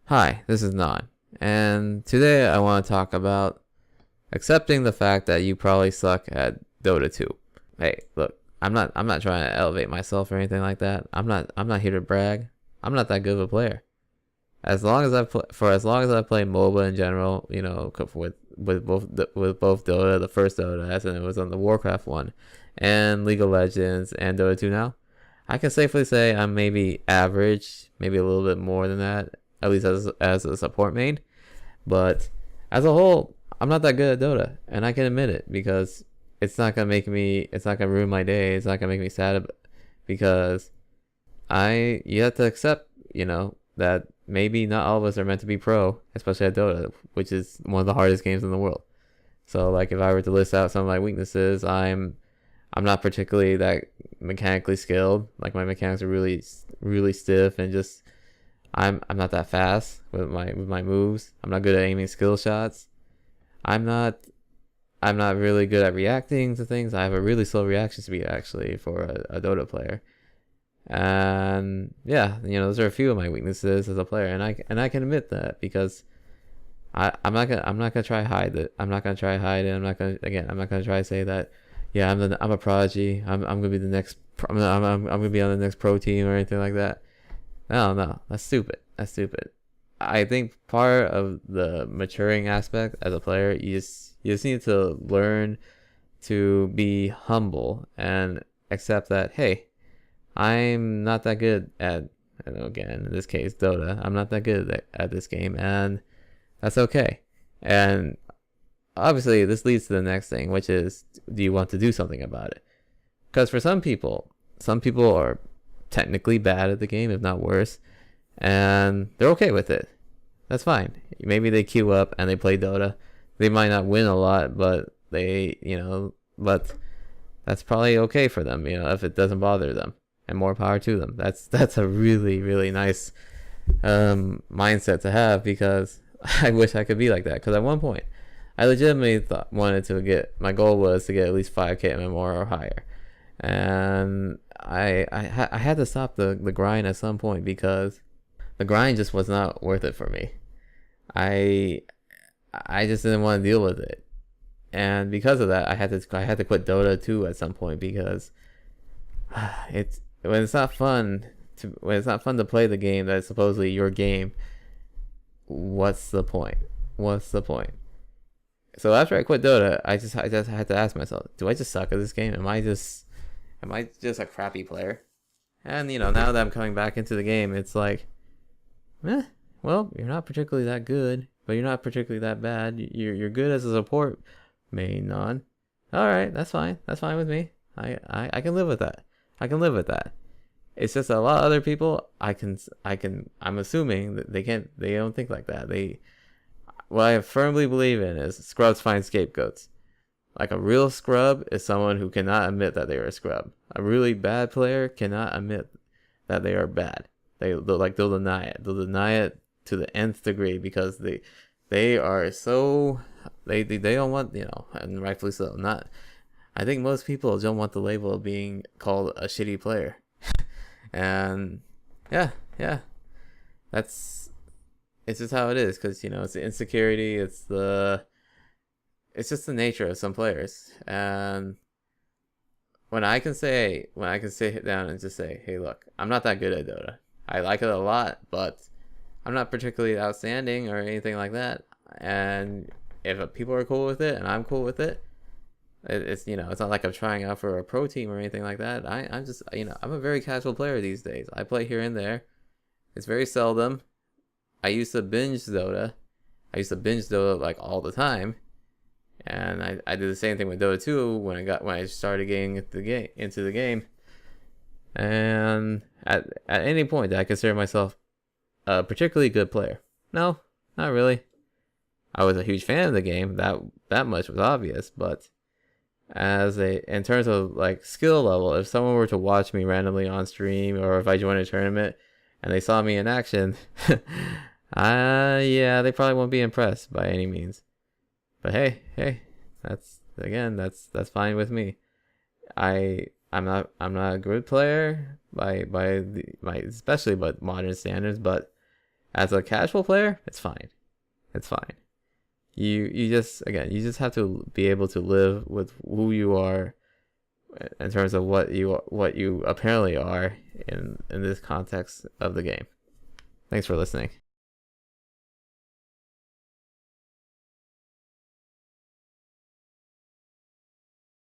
Hi, this is Non, and today I want to talk about accepting the fact that you probably suck at Dota 2. Hey, look, I'm not trying to elevate myself or anything like that. I'm not here to brag. I'm not that good of a player. As long as as long as I play MOBA in general, you know, with both Dota, the first Dota, as in it was on the Warcraft one, and League of Legends and Dota 2 now, I can safely say I'm maybe average, maybe a little bit more than that, at least as a support main. But as a whole, I'm not that good at Dota, and I can admit it because it's not gonna ruin my day. It's not gonna make me sad because you have to accept, you know, that maybe not all of us are meant to be pro, especially at Dota, which is one of the hardest games in the world. So like if I were to list out some of my weaknesses, I'm not particularly that mechanically skilled. Like my mechanics are really stiff, and just I'm not that fast with my moves. I'm not good at aiming skill shots. I'm not I'm not really good at reacting to things. I have a really slow reaction speed actually for a Dota player. And yeah, you know, those are a few of my weaknesses as a player, and I can admit that because I'm not gonna try hide it. I'm not gonna try hide it. I'm not gonna try to say that yeah, I'm a prodigy. I'm gonna be the next I'm gonna be on the next pro team or anything like that. No, that's stupid. That's stupid. I think part of the maturing aspect as a player, you just need to learn to be humble and accept that hey, I'm not that good at, you know, again in this case Dota. I'm not that good at this game, and that's okay. And obviously this leads to the next thing, which is, do you want to do something about it? Because for some people are technically bad at the game, if not worse, and they're okay with it. That's fine. Maybe they queue up and they play Dota. They might not win a lot, but but that's probably okay for them, you know, if it doesn't bother them. And more power to them. That's a really nice mindset to have, because I wish I could be like that. Because at one point, I legitimately wanted to my goal was to get at least 5k MMR or higher, and I had to stop the grind at some point because the grind just was not worth it for me. I just didn't want to deal with it, and because of that, I had to quit Dota 2 at some point, because when it's not fun to play the game that's supposedly your game. What's the point? So after I quit Dota, I just had to ask myself, do I just suck at this game? Am I just a crappy player? And you know, now that I'm coming back into the game, it's like, well, you're not particularly that good, but you're not particularly that bad. You're good as a support main non. All right, that's fine. That's fine with me. I can live with that. I can live with that. It's just a lot of other people. I'm assuming that they don't think like that. What I firmly believe in is scrubs find scapegoats. Like a real scrub is someone who cannot admit that they are a scrub. A really bad player cannot admit that they are bad. They'll deny it. They'll deny it to the nth degree, because they are so they don't want, you know, and rightfully so. Not I think most people don't want the label of being called a shitty player. And yeah, it's just how it is, because you know, it's the insecurity, it's just the nature of some players. And when I can sit down and just say, hey, look, I'm not that good at Dota. I like it a lot, but I'm not particularly outstanding or anything like that. And if people are cool with it and I'm cool with it, it's, you know, it's not like I'm trying out for a pro team or anything like that. I'm just, you know, I'm a very casual player these days. I play here and there. It's very seldom. I used to binge Dota like all the time, and I did the same thing with Dota 2 when I started getting into the game. And at any point did I consider myself a particularly good player? No, not really. I was a huge fan of the game. That much was obvious, but in terms of like skill level, if someone were to watch me randomly on stream, or if I joined a tournament and they saw me in action, yeah, they probably won't be impressed by any means. But hey, that's fine with me. I'm not a good player by especially by modern standards, but as a casual player, it's fine. It's fine. You just, again, you just have to be able to live with who you are in terms of what you apparently are in this context of the game. Thanks for listening.